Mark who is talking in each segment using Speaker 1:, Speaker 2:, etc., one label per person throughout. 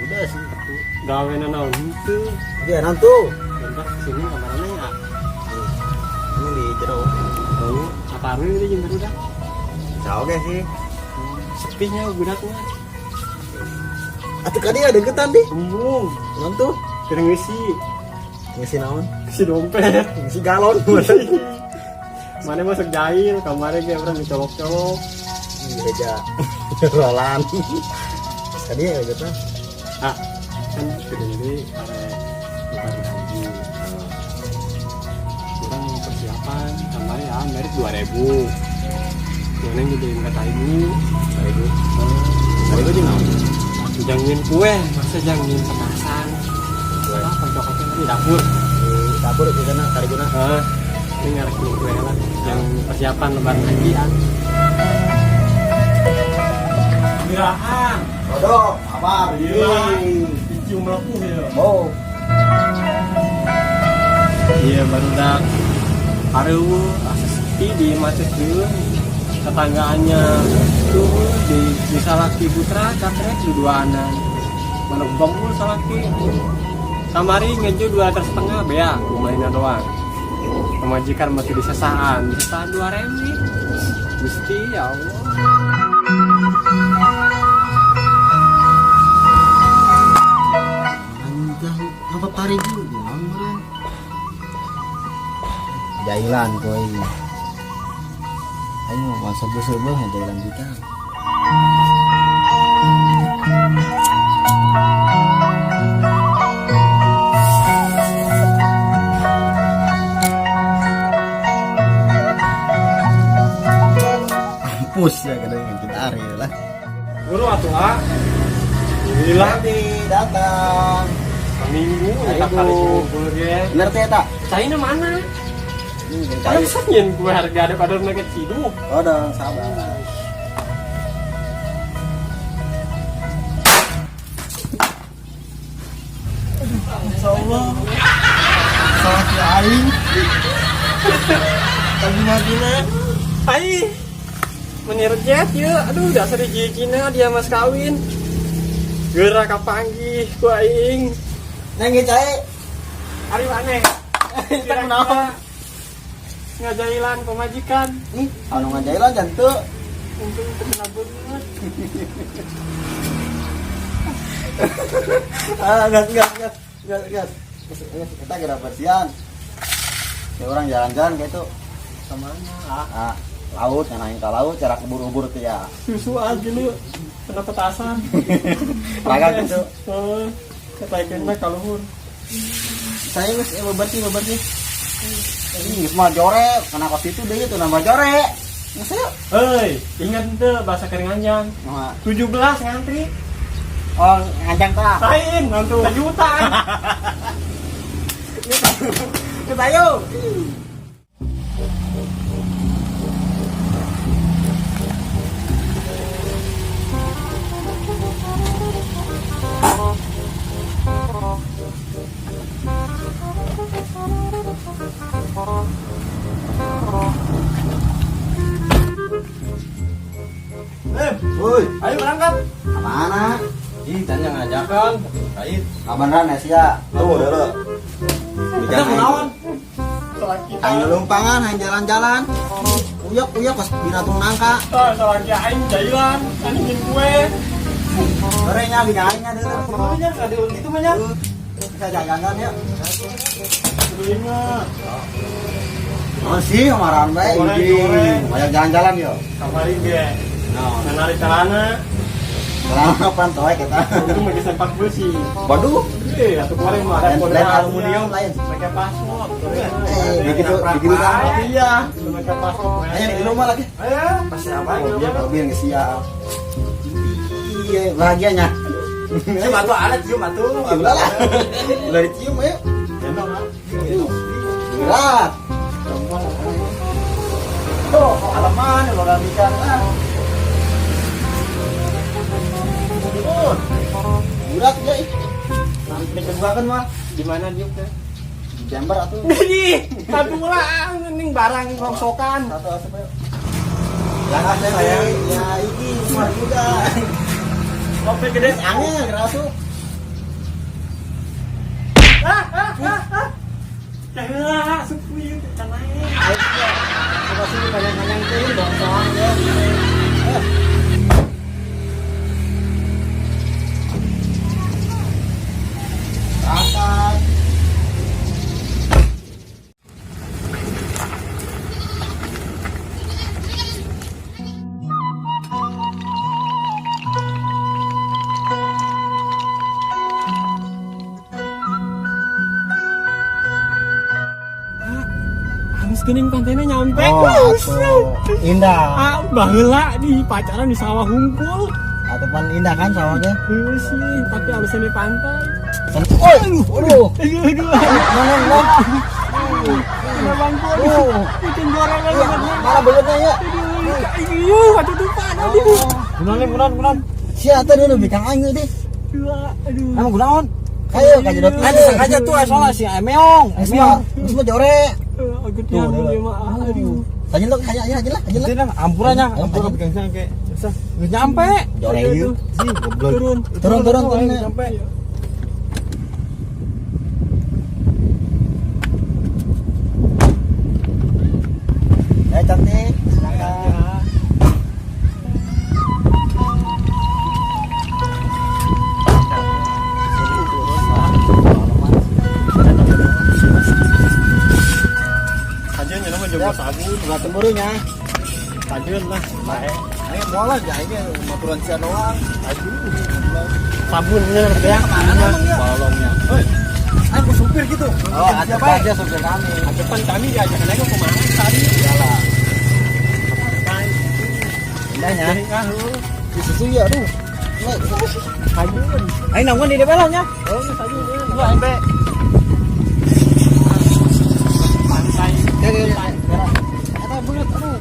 Speaker 1: udah sih.
Speaker 2: Gawe naon itu.
Speaker 1: Dia nantu.
Speaker 2: Bentar sini kamarnya ya.
Speaker 1: Ini di jero.
Speaker 2: Tahu apa ini jeung budak.
Speaker 1: Bisa oke sih.
Speaker 2: Sepinya budaknya.
Speaker 1: Atuh ka dia deketan deh.
Speaker 2: Sombong.
Speaker 1: Nantu.
Speaker 2: Keur ngisi.
Speaker 1: Ngisi naon?
Speaker 2: Si dompet.
Speaker 1: Ngisi galon.
Speaker 2: Mana masuk jahil, kamarnya kayak orang dicolok-colok.
Speaker 1: Iya aja. Rolan. Tadi ya gitu.
Speaker 2: Ah, kan gede ada bukan lagi. Kurang persiapan, kamarnya ya merit 2.000. Yang lain jadi kata ibu.
Speaker 1: 2.000 di naon?
Speaker 2: Jangan kue, masa jangan petasan. Ah, pencokotnya di dapur.
Speaker 1: Di dapur itu sana tadi guna.
Speaker 2: Ini ngarek kue lah, yang persiapan lebaran hajian. Gerahan.
Speaker 1: Kodok, apa?
Speaker 2: Dicium melepuh ya.
Speaker 1: Oh.
Speaker 2: Iya baru dah. Hareu asa sepi di macet dulu. Tetanggaannya tuh di salaki putra katrek duduanan. Mana bangul salaki. Samari ngeju 2,5 bea lumayan doang. Pemajikan masih di sesaan 2.000. Gusti ya Allah.
Speaker 1: Apa tarik dulu? Jailan koi. Ayo masa besar-besar jailan kita. Mampus ya kadang kita hari lah.
Speaker 2: Guru atuh ah. Alhamdulillah
Speaker 1: datang.
Speaker 2: Seminggu kita kali kumpul ge.
Speaker 1: Ngerti ya tak?
Speaker 2: Caina mana?
Speaker 1: Cai.
Speaker 2: Alasannya gue harga ada pada mereka cidu.
Speaker 1: Oh dong, sabar.
Speaker 2: Insyaallah.
Speaker 1: Salah si Aing. Lagi matinya.
Speaker 2: Hai. Menirjet ya. Aduh dasar di Cina dia mas kawin. Gerak kapanggih ku aing.
Speaker 1: Neng cai.
Speaker 2: Ari maneh.
Speaker 1: Kita kenapa?
Speaker 2: Ngajailan pemajikan.
Speaker 1: Nih, anu ngajailan jantu.
Speaker 2: Untung terkena banget.
Speaker 1: Gas. Kita kira persian. Ya orang jalan-jalan kayak itu.
Speaker 2: Kemana?
Speaker 1: Ah, laut, nanain ke laut, cara keburu-buru tuh ya.
Speaker 2: Susu aja lu. Kena petasan.
Speaker 1: Raga gitu.
Speaker 2: Ketaikeun mah kaluhur.
Speaker 1: Saya geus bebersih. Ini semua jore, kena kos itu deh itu nambah jore. Masa yuk?
Speaker 2: Hei, ingat tuh bahasa keringanjang.
Speaker 1: Nah,
Speaker 2: 17 ngantri.
Speaker 1: oh ngajang tak?
Speaker 2: Lain, nanti jutaan.
Speaker 1: Kita yuk. Woi,
Speaker 2: Ayo berangkat.
Speaker 1: kemana?
Speaker 2: Ih, tanya ngajakan. Kait.
Speaker 1: Kabaran ya sia. Tuh, dulu.
Speaker 2: Kita menawan. Selagi
Speaker 1: Ayo lumpangan, ayo jalan-jalan. Uyok pas binatung nangka.
Speaker 2: selagi aing jailan, anjing kue.
Speaker 1: Gorengnya binaingnya dulu.
Speaker 2: Semuanya ada gitu banyak.
Speaker 1: Kita jalan-jalan ya.
Speaker 2: Kudu ingat.
Speaker 1: Oh sih, kemarin baik.
Speaker 2: Goreng.
Speaker 1: Banyak jalan-jalan yuk.
Speaker 2: Kamari ge.
Speaker 1: Nah,
Speaker 2: Menarik celana.
Speaker 1: sekarang apa toy kita?
Speaker 2: Itu mau sempak besi.
Speaker 1: Waduh.
Speaker 2: Iya, atau kemarin mau ada
Speaker 1: Lain
Speaker 2: kode
Speaker 1: aluminium lain.
Speaker 2: pakai password.
Speaker 1: Begitu kan?
Speaker 2: Iya, pakai password.
Speaker 1: Ayo di rumah lagi.
Speaker 2: Ayo, pasti apa?
Speaker 1: Mobil nggak siap. Iya, bahagianya.
Speaker 2: Cium atuh ada cium atuh.
Speaker 1: Ya udah lah. Udah dicium ayo.
Speaker 2: Gendong ah.
Speaker 1: Berat. Tuh, alaman lo udah bicara. Berat ya. Nanti kedua kan mah.
Speaker 2: Di mana dia?
Speaker 1: Di Jember atuh.
Speaker 2: Ih, aduh lah, ning barang rongsokan.
Speaker 1: Satu ayo. Yang ada saya ya ini smart juga.
Speaker 2: Kopi gede
Speaker 1: Angin kerasuk.
Speaker 2: Janganlah, sepuh kita naik.
Speaker 1: Apa sih kalian itu dong soalnya. Apa?
Speaker 2: Harus gening pantainya nyampe.
Speaker 1: Oh, atuh. Indah.
Speaker 2: Baheula di pacaran di sawah hungkul.
Speaker 1: Ataupun indah kan sawahnya.
Speaker 2: Sih, tapi harusnya di pantai.
Speaker 1: Aduh.
Speaker 2: Aduh.
Speaker 1: Mana?
Speaker 2: Kena bangku. Bikin juara banget.
Speaker 1: Mana beletnya ya?
Speaker 2: Aduh, atuh tupan. Aduh.
Speaker 1: Gunaon. Siapa dulu bikang aing teh?
Speaker 2: Aduh.
Speaker 1: Nama gunaon? Ayo kajedot.
Speaker 3: Aja tuh soalnya si Meong.
Speaker 1: Semua jore.
Speaker 2: Aku tiang dia mah. Aduh.
Speaker 1: Tanya lo, aja lah.
Speaker 3: Itu nang ampurannya, ampura bikin sangke. Geus nyampe.
Speaker 1: Jore yuk.
Speaker 3: Si goblok.
Speaker 2: Turun.
Speaker 3: Nyampe.
Speaker 1: Cantik. Silakan.
Speaker 2: Kajian ya nama jomblo sabu.
Speaker 1: Enggak temburunya.
Speaker 2: Kajian lah. Baik.
Speaker 1: Ayo moal aja ini motoran sia doang.
Speaker 2: Sabunnya ya.
Speaker 3: Balongnya.
Speaker 1: Aku supir gitu. Oh, ada aja supir kami.
Speaker 2: Depan kami diajak naik ke kemana tadi?
Speaker 1: Iyalah.
Speaker 2: Indahnya.
Speaker 1: Di susu ya aduh.
Speaker 2: Kajian.
Speaker 3: Ayo nanggung di belongnya.
Speaker 2: Oh, kajian.
Speaker 1: Enggak, Embe.
Speaker 2: Pantai.
Speaker 1: Ada bulat aduh.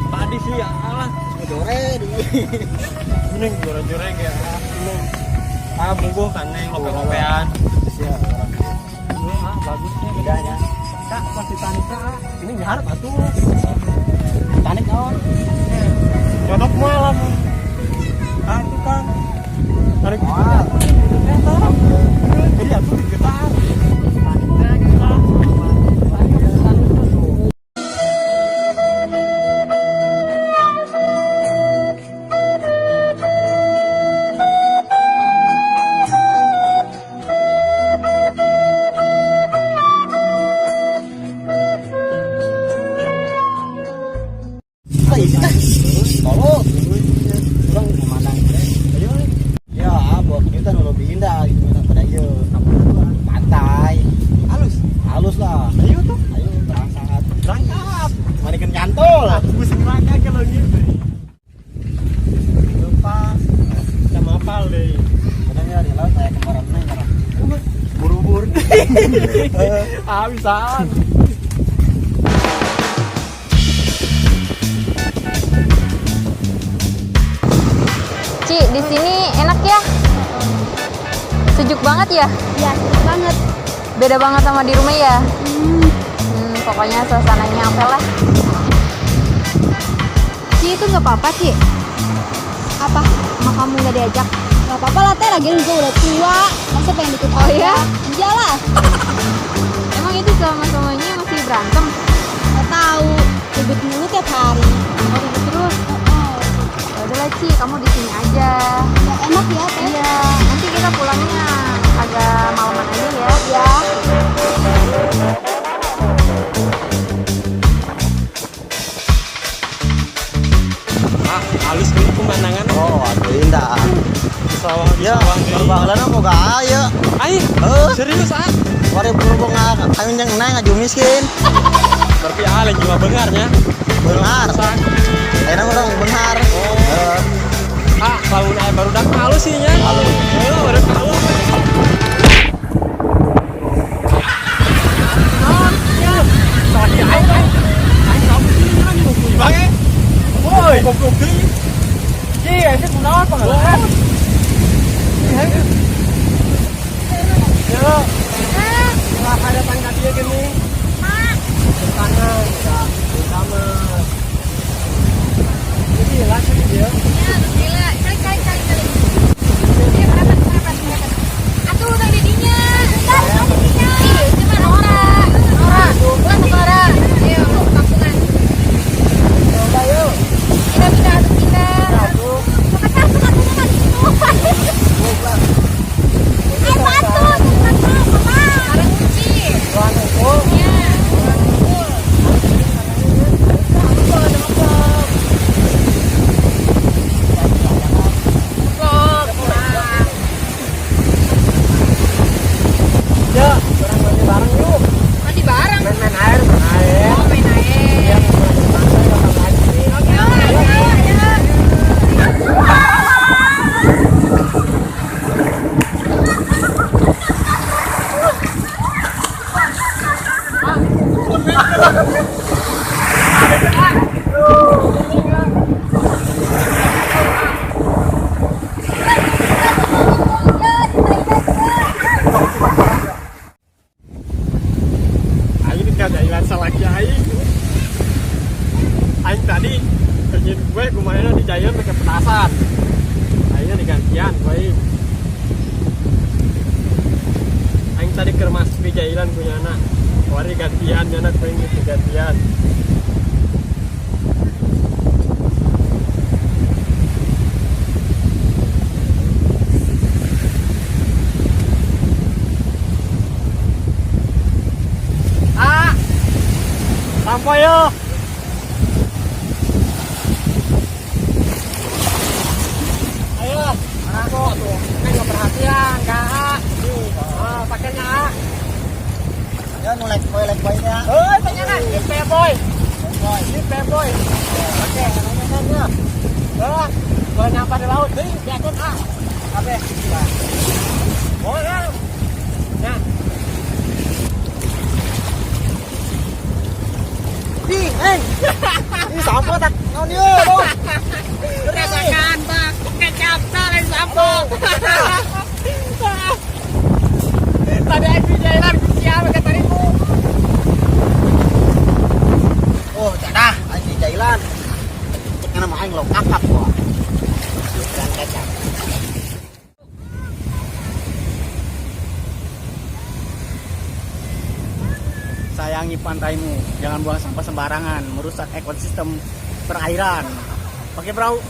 Speaker 2: Tadi sih alah.
Speaker 1: Jore di.
Speaker 2: Mending jore-jore kayak bungkuh kan neng lope-lopean.
Speaker 1: Siap.
Speaker 2: Bagusnya
Speaker 1: Bedanya.
Speaker 2: Kak, pas Titanic kak. Ini ngarep atuh.
Speaker 1: Tanik naon?
Speaker 2: Nyodok malam. Itu kan. Tarik
Speaker 1: Wah.
Speaker 2: jadi aku digetar.
Speaker 1: Kalau kurang memandang ya buat kita dulu lebih indah itu pada iya pantai halus lah
Speaker 2: Ayo tuh.
Speaker 1: ayo berangkat
Speaker 2: Berangkat.
Speaker 1: manikan nyantol
Speaker 2: Bus neraka kalau gitu. Lepas. Sama apal deh.
Speaker 1: katanya di laut saya kemarin karena
Speaker 2: Buru-buru. Bisaan.
Speaker 4: Ci, di sini enak ya? Sejuk banget ya?
Speaker 5: Ya, seru banget.
Speaker 4: Beda banget sama di rumah ya? Pokoknya suasananya oke lah.
Speaker 5: Ci, itu nggak apa-apa, Ci. Apa? Sama kamu nggak diajak? Nggak apa-apa lah, Teh. Lagian juga udah tua. Masa pengen ikut
Speaker 4: Oh, iya?
Speaker 5: Iyalah.
Speaker 4: Emang itu sama-samanya masih berantem?
Speaker 5: Nggak tahu. Ribut mulu tiap hari.
Speaker 4: Oh, ribut terus? Ya udahlah Ci, kamu di sini aja.
Speaker 5: Ya, enak ya, Teh.
Speaker 4: Iya, nanti kita pulangnya agak malaman aja ya.
Speaker 5: Ya.
Speaker 2: Halus nih pemandangan.
Speaker 1: oh aduh indah
Speaker 2: Sawah
Speaker 1: ya berbahalan mau gak ayo
Speaker 2: Ayo. Serius ah?
Speaker 1: mari berhubung kami yang naik ngaju miskin
Speaker 2: Berarti lagi cuma bengarnya.
Speaker 1: bengar enak orang bengar
Speaker 2: Kalau baru dak halus sih nya. Halus. Baru halus. Sakit aing. Aing kamu sini kan ngumpul bange. Woi, goblok deui. Iya, itu kunaon pangalaman? Ya. Enggak ada tangga dia gini. Kanan, sama. Jadi langsung dia.
Speaker 5: Ya, gila. Kali. Iya, berapa?
Speaker 2: Aing kagak salah aing. Aing tadi kerjain gue kemarin di Giant pakai petasan. Aingnya digantian gue. Aing tadi ke Mas di Giant punya anak. Wari gantian, anak gue ini gantian. Sampai yo. Ayo, aku tuh, kan nggak perhatian, kak. Pakai nak.
Speaker 1: Ya nolek boy nya.
Speaker 2: Tanya nak, ini boy. Ini boy. Oke, namanya kan. Boleh nyampe di laut, nih, biakin Apa? Boleh. Nah.
Speaker 1: Ini sampo tak naon ieu, Bos.
Speaker 2: Rasakan, Bang. Kecap saleh sampo. Tadi aku jalan kucian pakai tariku.
Speaker 1: Oh, cadah, aing di jailan. Cek kana mah aing lo kakap gua. Dan kecap. Sayangi pantaimu, jangan buang sampah sembarangan, merusak ekosistem perairan. Pakai perahu.